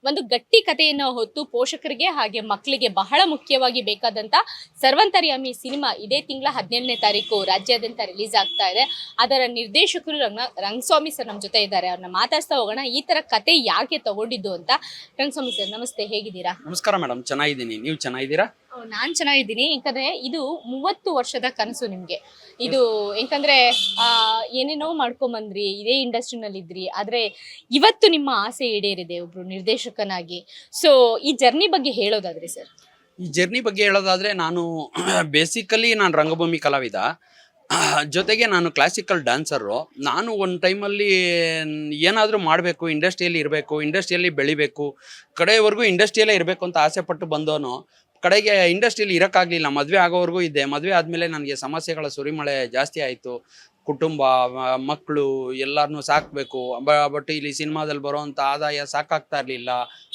ಒಂದು ಗಟ್ಟಿ ಕಥೆಯನ್ನು ಹೊತ್ತು ಪೋಷಕರಿಗೆ ಹಾಗೆ ಮಕ್ಕಳಿಗೆ ಬಹಳ ಮುಖ್ಯವಾಗಿ ಬೇಕಾದಂತ ಸರ್ವಂತರ್ಯಾಮಿ ಸಿನಿಮಾ ಇದೇ ತಿಂಗಳ 17ನೇ ತಾರೀಕು ರಾಜ್ಯಾದ್ಯಂತ ರಿಲೀಸ್ ಆಗ್ತಾ ಇದೆ. ಅದರ ನಿರ್ದೇಶಕರು ರಂಗಸ್ವಾಮಿ ಸರ್ ನಮ್ಮ ಜೊತೆ ಇದ್ದಾರೆ. ಅವ್ರನ್ನ ಮಾತಾಡ್ತಾ ಹೋಗೋಣ. ಈ ತರ ಕತೆ ಯಾಕೆ ತಗೊಂಡಿದ್ದು ಅಂತ. ರಂಗಸ್ವಾಮಿ ಸರ್ ನಮಸ್ತೆ, ಹೇಗಿದ್ದೀರಾ? ನಮಸ್ಕಾರ ಮೇಡಮ್, ಚೆನ್ನಾಗಿದ್ದೀನಿ. ನೀವು ಚೆನ್ನಾಗಿದ್ದೀರಾ? ನಾನ್ ಚೆನ್ನಾಗಿದ್ದೀನಿ. ಯಾಕಂದ್ರೆ ಇದು 30 ವರ್ಷದ ಕನಸು ನಿಮ್ಗೆ. ಇದು ಯಾಕಂದ್ರೆ ಏನೇನೋ ಮಾಡ್ಕೊಂಬಂದ್ರಿ, ಇದೇ ಇಂಡಸ್ಟ್ರಿನಲ್ಲಿ ಇದ್ರಿ, ಆದ್ರೆ ಇವತ್ತು ನಿಮ್ಮ ಆಸೆ ಈಡೇರಿದೆ ಒಬ್ರು ನಿರ್ದೇಶಕನಾಗಿ. ಸೊ ಈ ಜರ್ನಿ ಬಗ್ಗೆ ಹೇಳೋದಾದ್ರೆ ಸರ್? ಈ ಜರ್ನಿ ಬಗ್ಗೆ ಹೇಳೋದಾದ್ರೆ, ನಾನು ಬೇಸಿಕಲಿ ನಾನು ರಂಗಭೂಮಿ ಕಲಾವಿದ, ಜೊತೆಗೆ ನಾನು ಕ್ಲಾಸಿಕಲ್ ಡ್ಯಾನ್ಸರು. ನಾನು ಒಂದು ಟೈಮಲ್ಲಿ ಏನಾದರೂ ಮಾಡಬೇಕು, ಇಂಡಸ್ಟ್ರಿಯಲ್ಲಿ ಇರಬೇಕು, ಇಂಡಸ್ಟ್ರಿಯಲ್ಲಿ ಬೆಳಿಬೇಕು, ಕಡೆಯವರೆಗೂ ಇಂಡಸ್ಟ್ರಿಯಲ್ಲೇ ಇರಬೇಕು ಅಂತ ಆಸೆ ಪಟ್ಟು ಬಂದವನು. ಕಡೆಗೆ ಇಂಡಸ್ಟ್ರಿಯಲ್ಲಿ ಇರೋಕ್ಕಾಗಲಿಲ್ಲ. ಮದುವೆ ಆಗೋವರೆಗೂ ಇದ್ದೆ. ಮದುವೆ ಆದಮೇಲೆ ನನಗೆ ಸಮಸ್ಯೆಗಳ ಸುರಿಮಳೆ ಜಾಸ್ತಿ ಆಯಿತು. ಕುಟುಂಬ, ಮಕ್ಕಳು ಎಲ್ಲರನ್ನೂ ಸಾಕಬೇಕು. ಬಟ್ ಇಲ್ಲಿ ಸಿನಿಮಾದಲ್ಲಿ ಬರೋವಂಥ ಆದಾಯ ಸಾಕಾಗ್ತಾ ಇರಲಿಲ್ಲ.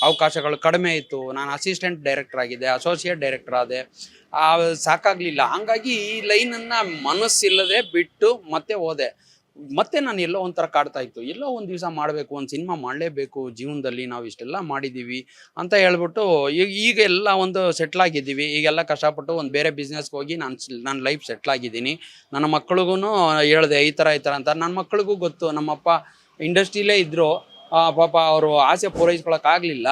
ಅವಕಾಶಗಳು ಕಡಿಮೆ ಇತ್ತು. ನಾನು ಅಸಿಸ್ಟೆಂಟ್ ಡೈರೆಕ್ಟರ್ ಆಗಿದ್ದೆ, ಅಸೋಸಿಯೇಟ್ ಡೈರೆಕ್ಟರ್ ಆದೆ. ಸಾಕಾಗಲಿಲ್ಲ. ಹಂಗಾಗಿ ಈ ಲೈನನ್ನು ಮನಸ್ಸಿಲ್ಲದೆ ಬಿಟ್ಟು ಮತ್ತೆ ಹೋದೆ. ಮತ್ತೆ ನಾನು ಎಲ್ಲೋ ಒಂಥರ ಕಾಡ್ತಾ ಇತ್ತು, ಎಲ್ಲೋ ಒಂದು ದಿವಸ ಮಾಡಬೇಕು, ಒಂದು ಸಿನಿಮಾ ಮಾಡಲೇಬೇಕು ಜೀವನದಲ್ಲಿ, ನಾವು ಇಷ್ಟೆಲ್ಲ ಮಾಡಿದ್ದೀವಿ ಅಂತ ಹೇಳ್ಬಿಟ್ಟು ಈಗ ಎಲ್ಲ ಒಂದು ಸೆಟ್ಲಾಗಿದ್ದೀವಿ. ಈಗೆಲ್ಲ ಕಷ್ಟಪಟ್ಟು ಒಂದು ಬೇರೆ ಬಿಸ್ನೆಸ್ಗೆ ಹೋಗಿ ನನ್ನ ಲೈಫ್ ಸೆಟ್ಲಾಗಿದ್ದೀನಿ. ನನ್ನ ಮಕ್ಳಿಗೂ ಹೇಳಿದೆ ಈ ಥರ ಅಂತ. ನನ್ನ ಮಕ್ಳಿಗೂ ಗೊತ್ತು, ನಮ್ಮಪ್ಪ ಇಂಡಸ್ಟ್ರಿಲೇ ಇದ್ದರು, ಪಾಪ ಅವರು ಆಸೆ ಪೂರೈಸ್ಕೊಳಕ್ಕಾಗಲಿಲ್ಲ.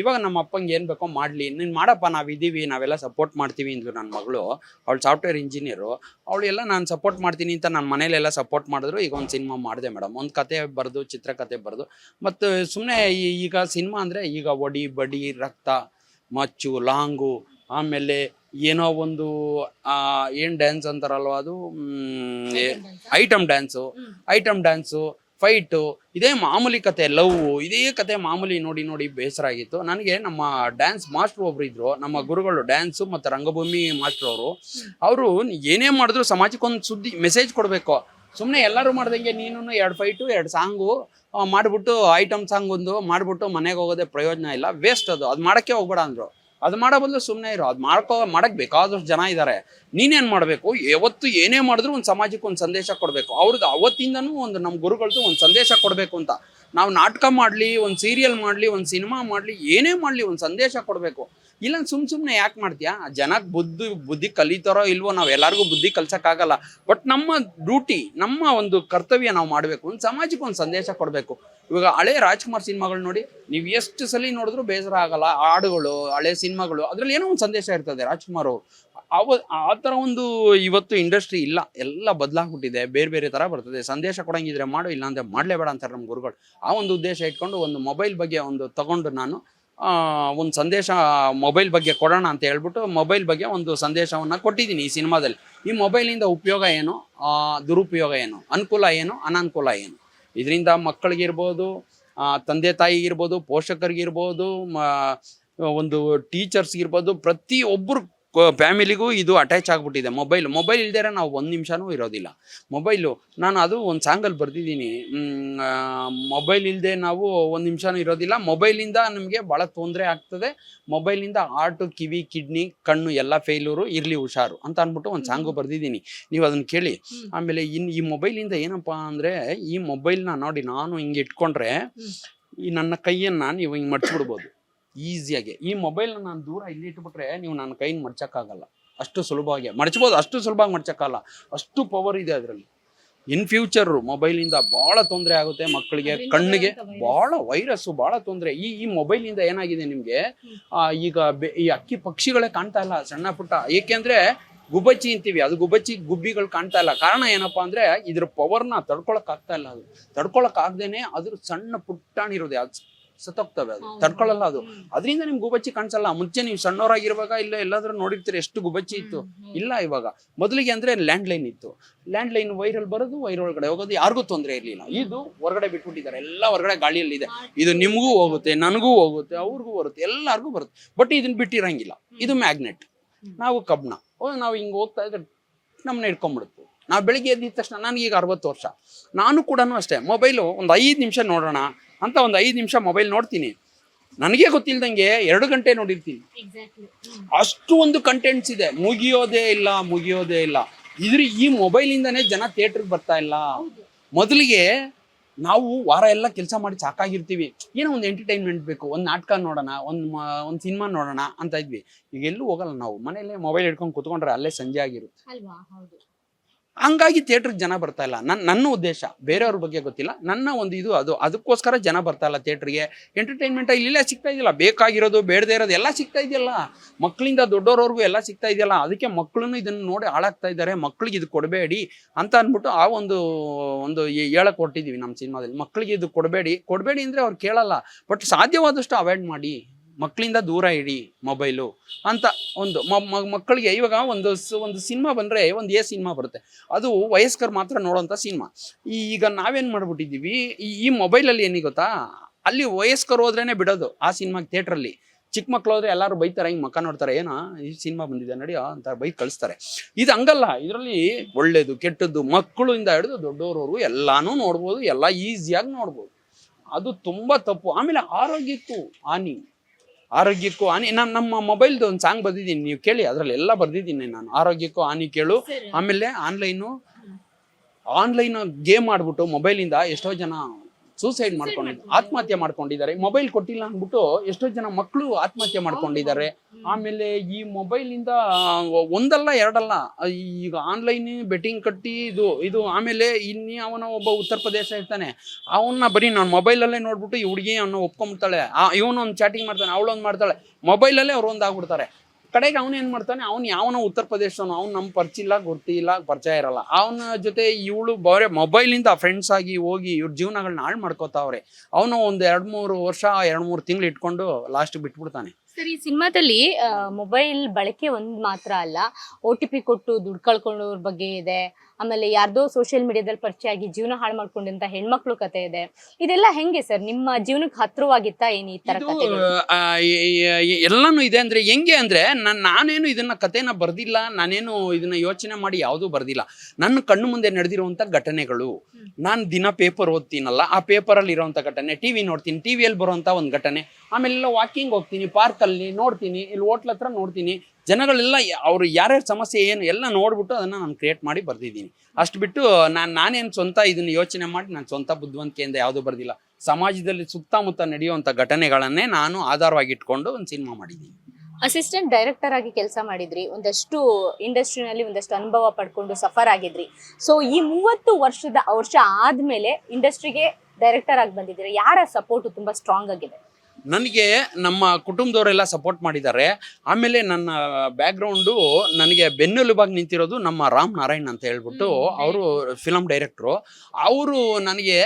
ಇವಾಗ ನಮ್ಮ ಅಪ್ಪಂಗೆ ಏನು ಬೇಕೋ ಮಾಡಲಿ, ನೀನು ಮಾಡಪ್ಪ, ನಾವಿದ್ದೀವಿ, ನಾವೆಲ್ಲ ಸಪೋರ್ಟ್ ಮಾಡ್ತೀವಿ ಅಂದರು. ನನ್ನ ಮಗಳು, ಅವಳು ಸಾಫ್ಟ್ವೇರ್ ಇಂಜಿನಿಯರು, ಅವಳು ಎಲ್ಲ ನಾನು ಸಪೋರ್ಟ್ ಮಾಡ್ತೀನಿ ಅಂತ ನನ್ನ ಮನೇಲೆಲ್ಲ ಸಪೋರ್ಟ್ ಮಾಡಿದ್ರು. ಈಗ ಒಂದು ಸಿನಿಮಾ ಮಾಡಿದೆ ಮೇಡಮ್, ಒಂದು ಕತೆ ಬರೆದು, ಚಿತ್ರಕಥೆ ಬರೆದು. ಮತ್ತು ಸುಮ್ಮನೆ ಈಗ ಸಿನಿಮಾ ಅಂದರೆ ಈಗ ಒಡಿ ಬಡಿ, ರಕ್ತ, ಮಚ್ಚು, ಲಾಂಗು, ಆಮೇಲೆ ಏನೋ ಒಂದು ಏನು ಡ್ಯಾನ್ಸ್ ಅಂತಾರಲ್ವ, ಅದು ಐಟಮ್ ಡ್ಯಾನ್ಸು, ಫೈಟು, ಇದೇ ಮಾಮೂಲಿ ಕತೆ, ಲವ್, ಇದೇ ಕತೆ ಮಾಮೂಲಿ ನೋಡಿ ಬೇಸರ ಆಗಿತ್ತು ನನಗೆ. ನಮ್ಮ ಡ್ಯಾನ್ಸ್ ಮಾಸ್ಟ್ರು ಒಬ್ರು ಇದ್ರು, ನಮ್ಮ ಗುರುಗಳು, ಡ್ಯಾನ್ಸು ಮತ್ತು ರಂಗಭೂಮಿ ಮಾಸ್ಟ್ರು ಅವರು ಏನೇ ಮಾಡಿದ್ರು ಸಮಾಜಕ್ಕೊಂದು ಸುದ್ದಿ ಮೆಸೇಜ್ ಕೊಡಬೇಕು. ಸುಮ್ಮನೆ ಎಲ್ಲರೂ ಮಾಡ್ದಂಗೆ ನೀನು 2 ಫೈಟು 2 ಸಾಂಗು ಮಾಡಿಬಿಟ್ಟು, ಐಟಮ್ ಸಾಂಗ್ ಒಂದು ಮಾಡಿಬಿಟ್ಟು ಮನೆಗೆ ಹೋಗೋದೇ ಪ್ರಯೋಜನ ಇಲ್ಲ, ವೇಸ್ಟ್ ಅದು ಮಾಡೋಕ್ಕೆ ಹೋಗ್ಬೇಡ ಅಂದರು. ಅದು ಮಾಡೋ ಬದಲು ಸುಮ್ಮನೆ ಇರೋ, ಅದು ಮಾಡೋಕ್ಕೆ ಬೇಕಾದಷ್ಟು ಜನ ಇದ್ದಾರೆ. ನೀನೇನು ಮಾಡಬೇಕು, ಯಾವತ್ತು ಏನೇ ಮಾಡಿದ್ರು ಒಂದು ಸಮಾಜಕ್ಕೆ ಒಂದು ಸಂದೇಶ ಕೊಡಬೇಕು. ಅವ್ರದ್ದು ಅವತ್ತಿಂದನೂ ಒಂದು ನಮ್ಮ ಗುರುಗಳದ್ದು ಒಂದು ಸಂದೇಶ ಕೊಡಬೇಕು ಅಂತ. ನಾವು ನಾಟಕ ಮಾಡಲಿ, ಒಂದು ಸೀರಿಯಲ್ ಮಾಡಲಿ, ಒಂದು ಸಿನಿಮಾ ಮಾಡಲಿ, ಏನೇ ಮಾಡಲಿ ಒಂದು ಸಂದೇಶ ಕೊಡಬೇಕು. ಇಲ್ಲ ಸುಮ್ಮನೆ ಯಾಕೆ ಮಾಡ್ತೀಯಾ? ಜನಕ್ಕೆ ಬುದ್ಧಿ ಕಲಿತಾರೋ ಇಲ್ವೋ, ನಾವು ಎಲ್ಲರಿಗೂ ಬುದ್ಧಿ ಕಲ್ಸೋಕ್ಕಾಗಲ್ಲ. ಬಟ್ ನಮ್ಮ ಡ್ಯೂಟಿ, ನಮ್ಮ ಒಂದು ಕರ್ತವ್ಯ ನಾವು ಮಾಡಬೇಕು. ಒಂದು ಸಮಾಜಕ್ಕೆ ಒಂದು ಸಂದೇಶ ಕೊಡಬೇಕು. ಇವಾಗ ಹಳೆ ರಾಜ್ಕುಮಾರ್ ಸಿನಿಮಾಗಳು ನೋಡಿ, ನೀವು ಎಷ್ಟು ಸಲ ನೋಡಿದ್ರು ಬೇಸರ ಆಗಲ್ಲ. ಹಾಡುಗಳು, ಹಳೆ ಸಿನಿಮಾಗಳು, ಅದರಲ್ಲಿ ಏನೋ ಒಂದು ಸಂದೇಶ ಇರ್ತದೆ. ರಾಜ್ಕುಮಾರ್ ಆ ಥರ ಒಂದು ಇವತ್ತು ಇಂಡಸ್ಟ್ರಿ ಇಲ್ಲ, ಎಲ್ಲ ಬದಲಾಗ್ಬಿಟ್ಟಿದೆ, ಬೇರೆ ಥರ ಬರ್ತದೆ. ಸಂದೇಶ ಕೊಡಂಗಿದ್ರೆ ಮಾಡು, ಇಲ್ಲಾಂದರೆ ಮಾಡಲೇಬೇಡ ಅಂತಾರೆ ನಮ್ಮ ಗುರುಗಳು. ಆ ಒಂದು ಉದ್ದೇಶ ಇಟ್ಕೊಂಡು ಒಂದು ಮೊಬೈಲ್ ಬಗ್ಗೆ ಒಂದು ತಗೊಂಡು ನಾನು ಒಂದು ಸಂದೇಶ ಮೊಬೈಲ್ ಬಗ್ಗೆ ಕೊಡೋಣ ಅಂತ ಹೇಳ್ಬಿಟ್ಟು ಮೊಬೈಲ್ ಬಗ್ಗೆ ಒಂದು ಸಂದೇಶವನ್ನು ಕೊಟ್ಟಿದ್ದೀನಿ ಈ ಸಿನಿಮಾದಲ್ಲಿ. ಈ ಮೊಬೈಲಿಂದ ಉಪಯೋಗ ಏನು, ದುರುಪಯೋಗ ಏನು, ಅನುಕೂಲ ಏನು, ಅನಾನುಕೂಲ ಏನು, ಇದರಿಂದ ಮಕ್ಕಳಿಗಿರ್ಬೋದು, ತಂದೆ ತಾಯಿಗಿರ್ಬೋದು, ಪೋಷಕರಿಗಿರ್ಬೋದು, ಒಂದು ಟೀಚರ್ಸ್ಗಿರ್ಬೋದು, ಪ್ರತಿಯೊಬ್ಬರು ಫ್ಯಾಮಿಲಿಗೂ ಇದು ಅಟ್ಯಾಚ್ ಆಗಿಬಿಟ್ಟಿದೆ. ಮೊಬೈಲ್ ಇಲ್ದೇ ನಾವು 1 ನಿಮಿಷನೂ ಇರೋದಿಲ್ಲ. ಮೊಬೈಲು ನಾನು ಅದು ಒಂದು ಸಾಂಗಲ್ಲಿ ಬರೆದಿದ್ದೀನಿ, ಮೊಬೈಲ್ ಇಲ್ಲದೆ ನಾವು 1 ನಿಮಿಷನೂ ಇರೋದಿಲ್ಲ. ಮೊಬೈಲಿಂದ ನಮಗೆ ಭಾಳ ತೊಂದರೆ ಆಗ್ತದೆ. ಮೊಬೈಲಿಂದ ಹಾರ್ಟು, ಕಿವಿ, ಕಿಡ್ನಿ, ಕಣ್ಣು ಎಲ್ಲ ಫೇಲ್ಯೂರು, ಇರಲಿ ಹುಷಾರು ಅಂತ ಅಂದ್ಬಿಟ್ಟು ಒಂದು ಸಾಂಗು ಬರೆದಿದ್ದೀನಿ. ನೀವು ಅದನ್ನು ಕೇಳಿ. ಆಮೇಲೆ ಈ ಮೊಬೈಲಿಂದ ಏನಪ್ಪ ಅಂದರೆ, ಈ ಮೊಬೈಲ್ನ ನೋಡಿ ನಾನು ಹಿಂಗೆ ಇಟ್ಕೊಂಡ್ರೆ ಈ ನನ್ನ ಕೈಯನ್ನು ನೀವು ಹಿಂಗೆ ಮಡ್ಚಿಬಿಡ್ಬೋದು ಈಸಿಯಾಗಿ. ಈ ಮೊಬೈಲ್ನ ನಾನು ದೂರ ಇಲ್ಲಿ ಇಟ್ಬಿಟ್ರೆ ನೀವು ನನ್ನ ಕೈನ ಮಡ್ಚೋಕ್ಕಾಗಲ್ಲ. ಅಷ್ಟು ಸುಲಭವಾಗಿ ಮಡ್ಚ್ಬೋದು, ಅಷ್ಟು ಸುಲಭವಾಗಿ ಮಡ್ಚೋಕ್ಕಲ್ಲ, ಅಷ್ಟು ಪವರ್ ಇದೆ ಅದರಲ್ಲಿ. ಇನ್ ಫ್ಯೂಚರು ಮೊಬೈಲಿಂದ ಭಾಳ ತೊಂದರೆ ಆಗುತ್ತೆ ಮಕ್ಕಳಿಗೆ, ಕಣ್ಣಿಗೆ ಭಾಳ ವೈರಸ್ಸು, ಭಾಳ ತೊಂದರೆ. ಈ ಮೊಬೈಲಿಂದ ಏನಾಗಿದೆ ನಿಮಗೆ, ಈಗ ಈ ಅಕ್ಕಿ ಪಕ್ಷಿಗಳೇ ಕಾಣ್ತಾ ಇಲ್ಲ, ಸಣ್ಣ ಪುಟ್ಟ. ಏಕೆಂದರೆ ಗುಬ್ಬಚ್ಚಿ ಅಂತೀವಿ, ಅದು ಗುಬ್ಬಿಗಳು ಕಾಣ್ತಾ ಇಲ್ಲ. ಕಾರಣ ಏನಪ್ಪ ಅಂದರೆ ಇದ್ರ ಪವರ್ನ ತಡ್ಕೊಳಕ್ಕಾಗ್ತಾ ಇಲ್ಲ. ಅದು ತಡ್ಕೊಳಕ್ಕಾಗ್ದೇನೆ ಅದ್ರ ಸಣ್ಣ ಪುಟ್ಟಾಣಿರೋದೆ, ಅದು ಸತ್ತೋಗ್ತವೆ, ಅದು ತಡ್ಕೊಳ್ಳಲ್ಲ. ಅದು ಅದರಿಂದ ನಿಮ್ಗೆ ಗುಬ್ಬಚ್ಚಿ ಕಾಣಿಸಲ್ಲ. ಮುಂಚೆ ನೀವು ಸಣ್ಣವರಾಗಿರುವಾಗ ಎಲ್ಲಾದ್ರೂ ನೋಡಿರ್ತೀರಿ ಎಷ್ಟು ಗುಬ್ಬಚ್ಚಿ ಇತ್ತು. ಇಲ್ಲ ಇವಾಗ. ಮೊದಲಿಗೆ ಅಂದರೆ ಲ್ಯಾಂಡ್ಲೈನ್ ಇತ್ತು. ಲ್ಯಾಂಡ್ಲೈನ್ ವೈರಲ್ಲಿ ಬರೋದು, ವೈರ್ ಒಳಗಡೆ ಹೋಗೋದು, ಯಾರಿಗೂ ತೊಂದರೆ ಇರಲಿಲ್ಲ. ಇದು ಹೊರಗಡೆ ಬಿಟ್ಬಿಟ್ಟಿದ್ದಾರೆ, ಎಲ್ಲ ಹೊರಗಡೆ ಗಾಳಿಯಲ್ಲಿದೆ. ಇದು ನಿಮಗೂ ಹೋಗುತ್ತೆ, ನನಗೂ ಹೋಗುತ್ತೆ, ಅವ್ರಿಗೂ ಬರುತ್ತೆ, ಎಲ್ಲರಿಗೂ ಬರುತ್ತೆ. ಬಟ್ ಇದನ್ನ ಬಿಟ್ಟಿರಂಗಿಲ್ಲ. ಇದು ಮ್ಯಾಗ್ನೆಟ್. ನಾವು ಕಬ್ಣ, ನಾವು ಹಿಂಗೆ ಹೋಗ್ತಾ ಇದ್ರೆ ನಮ್ಮನ್ನ ಇಟ್ಕೊಂಡ್ಬಿಡುತ್ತೆ. ನಾವು ಬೆಳಿಗ್ಗೆ ಎದ್ದಿದ ತಕ್ಷಣ, ನನಗೀಗ 60 ವರ್ಷ, ನಾನು ಕೂಡ ಅಷ್ಟೇ ಮೊಬೈಲು ಒಂದು 5 ನಿಮಿಷ ನೋಡೋಣ ಅಂತ ಒಂದು 5 ನಿಮಿಷ ಮೊಬೈಲ್ ನೋಡ್ತೀನಿ. ನನಗೆ ಗೊತ್ತಿಲ್ದಂಗೆ 2 ಗಂಟೆ ನೋಡಿರ್ತೀನಿ. ಅಷ್ಟು ಒಂದು ಕಂಟೆಂಟ್ಸ್ ಇದೆ, ಮುಗಿಯೋದೇ ಇಲ್ಲ. ಈ ಮೊಬೈಲಿಂದನೇ ಜನ ಥಿಯೇಟ್ರಿಗೆ ಬರ್ತಾ ಇಲ್ಲ. ಮೊದಲಿಗೆ ನಾವು ವಾರ ಎಲ್ಲ ಕೆಲಸ ಮಾಡಿ ಸಾಕಾಗಿರ್ತೀವಿ, ಏನೋ ಒಂದು ಎಂಟರ್ಟೈನ್ಮೆಂಟ್ ಬೇಕು, ಒಂದು ನಾಟಕ ನೋಡೋಣ, ಒಂದು ಸಿನಿಮಾ ನೋಡೋಣ ಅಂತ ಇದ್ವಿ. ಈಗ ಎಲ್ಲೂ ಹೋಗಲ್ಲ, ನಾವು ಮನೇಲೆ ಮೊಬೈಲ್ ಹಿಡ್ಕೊಂಡು ಕುತ್ಕೊಂಡ್ರೆ ಅಲ್ಲೇ ಸಂಜೆ ಆಗಿರುತ್ತೆ. ಅಲ್ವಾ? ಹೌದು. ಹಂಗಾಗಿ ಥಿಯೇಟ್ರಿಗೆ ಜನ ಬರ್ತಾ ಇಲ್ಲ. ನನ್ನ ಉದ್ದೇಶ, ಬೇರೆಯವ್ರ ಬಗ್ಗೆ ಗೊತ್ತಿಲ್ಲ, ನನ್ನ ಒಂದು ಇದು ಅದಕ್ಕೋಸ್ಕರ ಜನ ಬರ್ತಾ ಇಲ್ಲ ಥಿಯೇಟ್ರಿಗೆ. ಎಂಟರ್ಟೈನ್ಮೆಂಟ್ ಇಲ್ಲೆಲ್ಲ ಸಿಗ್ತಾ ಇದೆಯಲ್ಲ, ಬೇಕಾಗಿರೋದು ಬೇಡದೇ ಇರೋದು ಎಲ್ಲ ಸಿಗ್ತಾ ಇದೆಯಲ್ಲ, ಮಕ್ಕಳಿಂದ ದೊಡ್ಡೋರವರೆಗೂ ಎಲ್ಲ ಸಿಗ್ತಾ ಇದೆಯಲ್ಲ. ಅದಕ್ಕೆ ಮಕ್ಕಳನ್ನು ಇದನ್ನು ನೋಡಿ ಹಾಳಾಗ್ತಾ ಇದ್ದಾರೆ. ಮಕ್ಕಳಿಗೆ ಇದು ಕೊಡಬೇಡಿ ಅಂತ ಅಂದ್ಬಿಟ್ಟು ಆ ಒಂದು ಹೇಳಕ್ ಕೊಟ್ಟಿದ್ದೀವಿ ನಮ್ಮ ಸಿನಿಮಾದಲ್ಲಿ. ಮಕ್ಕಳಿಗೆ ಇದು ಕೊಡಬೇಡಿ ಅಂದರೆ ಅವ್ರು ಕೇಳಲ್ಲ, ಬಟ್ ಸಾಧ್ಯವಾದಷ್ಟು ಅವಾಯ್ಡ್ ಮಾಡಿ, ಮಕ್ಕಳಿಂದ ದೂರ ಇಡಿ ಮೊಬೈಲು ಅಂತ. ಒಂದು ಮಕ್ಕಳಿಗೆ ಇವಾಗ ಒಂದು ಸಿನಿಮಾ ಬಂದರೆ ಒಂದು ಸಿನಿಮಾ ಬರುತ್ತೆ, ಅದು ವಯಸ್ಕರು ಮಾತ್ರ ನೋಡೋಂಥ ಸಿನಿಮಾ. ಈಗ ನಾವೇನು ಮಾಡ್ಬಿಟ್ಟಿದ್ದೀವಿ, ಈ ಮೊಬೈಲಲ್ಲಿ ಏನಿಗೆ ಗೊತ್ತಾ, ಅಲ್ಲಿ ವಯಸ್ಕರು ಹೋದ್ರೇ ಬಿಡೋದು ಆ ಸಿನಿಮಾಗೆ ಥಿಯೇಟ್ರಲ್ಲಿ. ಚಿಕ್ಕ ಮಕ್ಳು ಹೋದ್ರೆ ಎಲ್ಲರೂ ಬೈತಾರೆ, ಹಿಂಗೆ ಮಕ್ಕ ನೋಡ್ತಾರೆ, ಏನೋ ಈ ಸಿನಿಮಾ ಬಂದಿದೆ ನೋಡಿ ಅಂತ ಬೈಕ್ ಕಳಿಸ್ತಾರೆ. ಇದು ಹಂಗಲ್ಲ, ಇದರಲ್ಲಿ ಒಳ್ಳೇದು ಕೆಟ್ಟದ್ದು ಮಕ್ಕಳಿಂದ ಹಿಡಿದು ದೊಡ್ಡವ್ರವ್ರಿಗೂ ಎಲ್ಲಾನು ನೋಡ್ಬೋದು, ಎಲ್ಲ ಈಸಿಯಾಗಿ ನೋಡ್ಬೋದು. ಅದು ತುಂಬ ತಪ್ಪು. ಆಮೇಲೆ ಆರೋಗ್ಯಕ್ಕೂ ಹಾನಿ. ನಮ್ಮ ಮೊಬೈಲ್ದು ಒಂದು ಸಾಂಗ್ ಬರ್ದಿದ್ದೀನಿ, ನೀವು ಕೇಳಿ, ಅದರಲ್ಲಿ ಎಲ್ಲ ಬರ್ದಿದ್ದೀನಿ ನಾನು. ಆರೋಗ್ಯಕ್ಕೂ ಹಾನಿ ಕೇಳು. ಆಮೇಲೆ ಆನ್ಲೈನ್ ಗೇಮ್ ಆಡ್ಬಿಟ್ಟು ಮೊಬೈಲಿಂದ ಎಷ್ಟೋ ಜನ ಸೂಸೈಡ್ ಆತ್ಮಹತ್ಯೆ ಮಾಡ್ಕೊಂಡಿದ್ದಾರೆ. ಮೊಬೈಲ್ ಕೊಟ್ಟಿಲ್ಲ ಅಂದ್ಬಿಟ್ಟು ಎಷ್ಟೋ ಜನ ಮಕ್ಕಳು ಆತ್ಮಹತ್ಯೆ ಮಾಡ್ಕೊಂಡಿದ್ದಾರೆ. ಆಮೇಲೆ ಈ ಮೊಬೈಲಿಂದ ಒಂದಲ್ಲ ಎರಡಲ್ಲ, ಈಗ ಆನ್ಲೈನ್ ಬೆಟ್ಟಿಂಗ್ ಕಟ್ಟಿ ಇದು ಆಮೇಲೆ ಅವನ ಒಬ್ಬ ಉತ್ತರ ಪ್ರದೇಶ ಇರ್ತಾನೆ, ಅವನ್ನ ಬರೀ ನಾನು ಮೊಬೈಲಲ್ಲೇ ನೋಡ್ಬಿಟ್ಟು ಈ ಹುಡುಗಿ ಅವನ್ನ ಒಪ್ಕೊಂಡ್ಬಿಡ್ತಾಳೆ, ಇವನೊಂದು ಚಾಟಿಂಗ್ ಮಾಡ್ತಾನೆ, ಅವಳೊಂದು ಮಾಡ್ತಾಳೆ, ಮೊಬೈಲಲ್ಲೇ ಅವ್ರು ಒಂದಾಗ್ಬಿಡ್ತಾರೆ. ಕಡೆಗೆ ಅವನು ಏನು ಮಾಡ್ತಾನೆ, ಅವನು ಯಾವನೋ ಉತ್ತರ ಪ್ರದೇಶನು, ಅವ್ನು ನಮ್ಮ ಪರಿಚಯ ಇರಲ್ಲ, ಅವನ ಜೊತೆ ಇವಳು ಬರೇ ಮೊಬೈಲಿಂದ ಫ್ರೆಂಡ್ಸ್ ಆಗಿ ಹೋಗಿ ಇವ್ರ ಜೀವನಗಳನ್ನ ಹಾಳು ಮಾಡ್ಕೋತಾವ್ರೆ. ಅವನು ಒಂದು 2-3 ವರ್ಷ 2-3 ತಿಂಗಳು ಇಟ್ಕೊಂಡು ಲಾಸ್ಟ್ ಬಿಟ್ಬಿಡ್ತಾನೆ. ಸರ್, ಈ ಸಿನಿಮಾದಲ್ಲಿ ಮೊಬೈಲ್ ಬಳಕೆ ಒಂದ್ ಮಾತ್ರ ಅಲ್ಲ, OTP ಕೊಟ್ಟು ದುಡ್ಡು ಕಳ್ಕೊಳ್ಳೋರ್ ಬಗ್ಗೆ ಇದೆ, ಆಮೇಲೆ ಯಾರ್ದೋ ಸೋಷಿಯಲ್ ಮೀಡಿಯಾದಲ್ಲಿ ಪರಿಚಯ ಆಗಿ ಜೀವನ ಹಾಳು ಮಾಡ್ಕೊಂಡಂತ ಹೆಣ್ಮಕ್ಳು ಕತೆ ಇದೆ. ಇದೆಲ್ಲ ಹೆಂಗೆ ಸರ್, ನಿಮ್ಮ ಜೀವನಕ್ಕೆ ಹತ್ರವಾಗಿತ್ತಾ ಏನು ಈ ತರ ಕಥೆಗಳು? ಎಲ್ಲಾನು ಇದೆ. ಅಂದ್ರೆ ಹೆಂಗೆ ಅಂದ್ರೆ, ನಾನೇನು ಇದನ್ನ ಕಥೆನ ಬರ್ದಿಲ್ಲ, ನಾನೇನು ಇದನ್ನ ಯೋಚನೆ ಮಾಡಿ ಯಾವುದೂ ಬರ್ದಿಲ್ಲ. ನನ್ನ ಕಣ್ಣು ಮುಂದೆ ನಡೆದಿರುವಂತ ಘಟನೆಗಳು. ನಾನು ದಿನ ಪೇಪರ್ ಓದ್ತೀನಲ್ಲ, ಆ ಪೇಪರಲ್ಲಿ ಇರೋಂಥ ಘಟನೆ, ಟಿವಿ ನೋಡ್ತೀನಿ, ಟಿವಿಯಲ್ಲಿ ಬರುವಂತ ಒಂದು ಘಟನೆ, ಆಮೇಲೆ ವಾಕಿಂಗ್ ಹೋಗ್ತೀನಿ, ಪಾರ್ಕಲ್ಲಿ ನೋಡ್ತೀನಿ, ಇಲ್ಲಿ ಹೋಟ್ಲ್ ಹತ್ರ ನೋಡ್ತೀನಿ, ಜನಗಳೆಲ್ಲ ಅವರು ಯಾರ್ಯಾರ ಸಮಸ್ಯೆ ಏನು ಎಲ್ಲ ನೋಡ್ಬಿಟ್ಟು ಅದನ್ನು ನಾನು ಕ್ರಿಯೇಟ್ ಮಾಡಿ ಬರ್ದಿದ್ದೀನಿ. ಅಷ್ಟು ಬಿಟ್ಟು ನಾನೇನು ಸ್ವಂತ ಇದನ್ನು ಯೋಚನೆ ಮಾಡಿ ನಾನು ಸ್ವಂತ ಬುದ್ಧಿವಂತಿಕೆಯಿಂದ ಯಾವುದೂ ಬರ್ದಿಲ್ಲ. ಸಮಾಜದಲ್ಲಿ ಸುತ್ತಮುತ್ತ ನಡೆಯುವಂಥ ಘಟನೆಗಳನ್ನೇ ನಾನು ಆಧಾರವಾಗಿ ಇಟ್ಕೊಂಡು ಒಂದು ಸಿನಿಮಾ ಮಾಡಿದ್ದೀನಿ. ಅಸಿಸ್ಟೆಂಟ್ ಡೈರೆಕ್ಟರ್ ಆಗಿ ಕೆಲಸ ಮಾಡಿದ್ರಿ, ಒಂದಷ್ಟು ಇಂಡಸ್ಟ್ರಿನಲ್ಲಿ ಒಂದಷ್ಟು ಅನುಭವ ಪಡ್ಕೊಂಡು ಸಫರ್ ಆಗಿದ್ರಿ. ಸೊ ಈ 30 ವರ್ಷ ಆದ್ಮೇಲೆ ಇಂಡಸ್ಟ್ರಿಗೆ ಡೈರೆಕ್ಟರ್ ಆಗಿ ಬಂದಿದ್ದೀರಿ, ಯಾರ ಸಪೋರ್ಟ್ ತುಂಬಾ ಸ್ಟ್ರಾಂಗ್ ಆಗಿದೆ? ನನಗೆ ನಮ್ಮ ಕುಟುಂಬದವರೆಲ್ಲ ಸಪೋರ್ಟ್ ಮಾಡಿದ್ದಾರೆ. ಆಮೇಲೆ ನನ್ನ ಬ್ಯಾಕ್ಗ್ರೌಂಡು, ನನಗೆ ಬೆನ್ನೆಲುಬಾಗಿ ನಿಂತಿರೋದು ನಮ್ಮ ರಾಮ್ ನಾರಾಯಣ್ ಅಂತ ಹೇಳ್ಬಿಟ್ಟು, ಅವರು ಫಿಲಮ್ ಡೈರೆಕ್ಟ್ರು. ಅವರು ನನಗೆ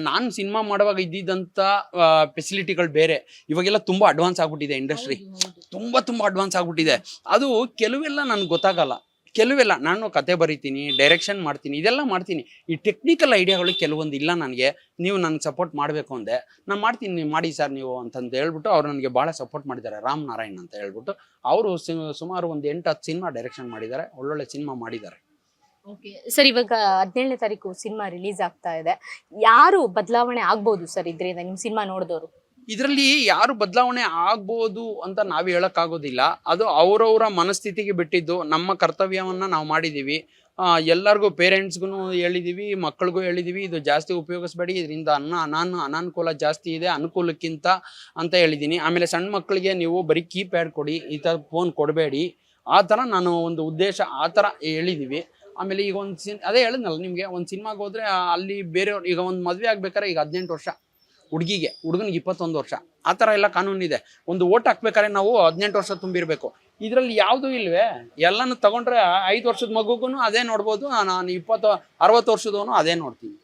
ನಾನು ಸಿನಿಮಾ ಮಾಡುವಾಗ ಇದ್ದಿದ್ದಂಥ ಫೆಸಿಲಿಟಿಗಳು ಬೇರೆ. ಇವಾಗೆಲ್ಲ ತುಂಬ ಅಡ್ವಾನ್ಸ್ ಆಗ್ಬಿಟ್ಟಿದೆ ಇಂಡಸ್ಟ್ರಿ, ತುಂಬ ಅಡ್ವಾನ್ಸ್ ಆಗ್ಬಿಟ್ಟಿದೆ. ಅದು ಕೆಲವೆಲ್ಲ ನನಗೆ ಗೊತ್ತಾಗಲ್ಲ, ಕೆಲವೆಲ್ಲ ನಾನು ಕತೆ ಬರೀತೀನಿ, ಡೈರೆಕ್ಷನ್ ಮಾಡ್ತೀನಿ, ಇದೆಲ್ಲ ಮಾಡ್ತೀನಿ. ಈ ಟೆಕ್ನಿಕಲ್ ಐಡಿಯಾಗಳು ಕೆಲವೊಂದು ಇಲ್ಲ ನನಗೆ. ನೀವು ನನಗೆ ಸಪೋರ್ಟ್ ಮಾಡಬೇಕು ಅಂದೆ, ನಾನು ಮಾಡ್ತೀನಿ, ನೀವು ಮಾಡಿ ಸರ್ ನೀವು ಅಂತಂದು ಹೇಳ್ಬಿಟ್ಟು ಅವ್ರು ನನಗೆ ಭಾಳ ಸಪೋರ್ಟ್ ಮಾಡಿದ್ದಾರೆ. ರಾಮ್ ನಾರಾಯಣ್ ಅಂತ ಹೇಳ್ಬಿಟ್ಟು ಅವರು ಸುಮಾರು ಒಂದು 8-10 ಸಿನಿಮಾ ಡೈರೆಕ್ಷನ್ ಮಾಡಿದ್ದಾರೆ, ಒಳ್ಳೊಳ್ಳೆ ಸಿನಿಮಾ ಮಾಡಿದ್ದಾರೆ. ಓಕೆ ಸರ್, ಇವಾಗ 17ನೇ ತಾರೀಕು ಸಿನಿಮಾ ರಿಲೀಸ್ ಆಗ್ತಾ ಇದೆ. ಯಾರು ಬದಲಾವಣೆ ಆಗ್ಬೋದು ಸರ್ ಇದರಿಂದ, ನಿಮ್ಮ ಸಿನಿಮಾ ನೋಡಿದವರು? ಇದರಲ್ಲಿ ಯಾರು ಬದಲಾವಣೆ ಆಗ್ಬೋದು ಅಂತ ನಾವು ಹೇಳೋಕ್ಕಾಗೋದಿಲ್ಲ. ಅದು ಅವರವರ ಮನಸ್ಥಿತಿಗೆ ಬಿಟ್ಟಿದ್ದು. ನಮ್ಮ ಕರ್ತವ್ಯವನ್ನು ನಾವು ಮಾಡಿದ್ದೀವಿ. ಎಲ್ಲರಿಗೂ ಪೇರೆಂಟ್ಸ್ಗೂ ಹೇಳಿದ್ದೀವಿ, ಮಕ್ಕಳಿಗೂ ಹೇಳಿದ್ದೀವಿ, ಇದು ಜಾಸ್ತಿ ಉಪಯೋಗಿಸ್ಬೇಡಿ, ಇದರಿಂದ ಅನಾನುಕೂಲ ಜಾಸ್ತಿ ಇದೆ ಅನುಕೂಲಕ್ಕಿಂತ ಅಂತ ಹೇಳಿದ್ದೀನಿ. ಆಮೇಲೆ ಸಣ್ಣ ಮಕ್ಕಳಿಗೆ ನೀವು ಬರೀ ಕೀಪ್ಯಾಡ್ ಕೊಡಿ, ಈ ಥರ ಫೋನ್ ಕೊಡಬೇಡಿ, ಆ ಥರ ನಾನು ಒಂದು ಉದ್ದೇಶ ಆ ಥರ ಹೇಳಿದ್ದೀವಿ. ಆಮೇಲೆ ಈಗ ಅದೇ ಹೇಳಿದ್ನಲ್ಲ ನಿಮಗೆ, ಒಂದು ಸಿನಿಮಾಗೆ ಹೋದರೆ ಅಲ್ಲಿ ಬೇರೆಯವ್ರು, ಈಗ ಒಂದು ಮದುವೆ ಆಗ್ಬೇಕಾದ್ರೆ ಈಗ 18 ವರ್ಷ ಹುಡುಗಿನಿಗೆ 21 ವರ್ಷ, ಆ ಥರ ಎಲ್ಲ ಕಾನೂನಿದೆ. ಒಂದು ಓಟ್ ಹಾಕ್ಬೇಕಾದ್ರೆ ನಾವು 18 ವರ್ಷ ತುಂಬಿರಬೇಕು. ಇದರಲ್ಲಿ ಯಾವುದೂ ಇಲ್ವೇ, ಎಲ್ಲನೂ ತಗೊಂಡ್ರೆ 5 ವರ್ಷದ ಮಗುಗೂ ಅದೇ ನೋಡ್ಬೋದು, ನಾನು 60 ವರ್ಷದವನು ಅದೇ ನೋಡ್ತೀನಿ.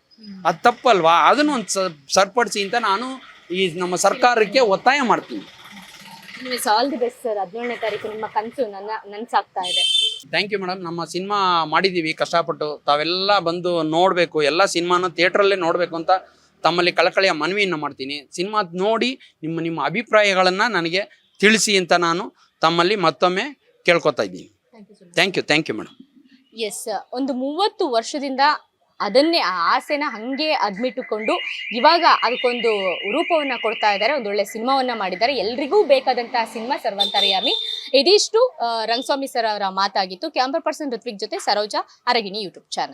ಅದು ತಪ್ಪಲ್ವಾ? ಅದನ್ನು ಒಂದು ಸರಿಪಡಿಸಿ ಅಂತ ನಾನು ಈ ನಮ್ಮ ಸರ್ಕಾರಕ್ಕೆ ಒತ್ತಾಯ ಮಾಡ್ತೀನಿ. All the best sir. 17ನೇ ತಾರೀಕು ನಿಮ್ಮ ಕನಸು ನನಸಾಗ್ತಾ ಇದೆ. Thank you madam. ನಮ್ಮ ಸಿನಿಮಾ ಮಾಡಿದ್ದೀವಿ ಕಷ್ಟಪಟ್ಟು, ತಾವೆಲ್ಲ ಬಂದು ನೋಡಬೇಕು, ಎಲ್ಲ ಸಿನಿಮಾನ ಥಿಯೇಟ್ರಲ್ಲೇ ನೋಡಬೇಕು ಅಂತ ತಮ್ಮಲ್ಲಿ ಕಳಕಳಿಯ ಮನವಿಯನ್ನು ಮಾಡ್ತೀನಿ. ಸಿನಿಮಾ ನೋಡಿ ನಿಮ್ಮ ಅಭಿಪ್ರಾಯಗಳನ್ನು ನನಗೆ ತಿಳಿಸಿ ಅಂತ ನಾನು ತಮ್ಮಲ್ಲಿ ಮತ್ತೊಮ್ಮೆ ಕೇಳ್ಕೊತಾ ಇದ್ದೀನಿ. Thank you madam. ಎಸ್, ಒಂದು 30 ವರ್ಷದಿಂದ ಅದನ್ನೇ ಆ ಆಸೆನ ಹಂಗೆ ಅದ್ಮಿಟ್ಟುಕೊಂಡು ಇವಾಗ ಅದಕ್ಕೊಂದು ರೂಪವನ್ನ ಕೊಡ್ತಾ ಇದ್ದಾರೆ, ಒಂದೊಳ್ಳೆ ಸಿನಿಮಾವನ್ನ ಮಾಡಿದ್ದಾರೆ. ಎಲ್ರಿಗೂ ಬೇಕಾದಂತಹ ಸಿನಿಮಾ ಸರ್ವಂತರ್ಯಾಮಿ. ಇದಿಷ್ಟು ರಂಗಸ್ವಾಮಿ ಸರ್ ಅವರ ಮಾತಾಗಿತ್ತು. ಕ್ಯಾಮರಾ ಪರ್ಸನ್ ಋತ್ವಿಕ್ ಜೊತೆ ಸರೋಜಾ, ಅರಗಿಣಿ ಯೂಟ್ಯೂಬ್ ಚಾನಲ್.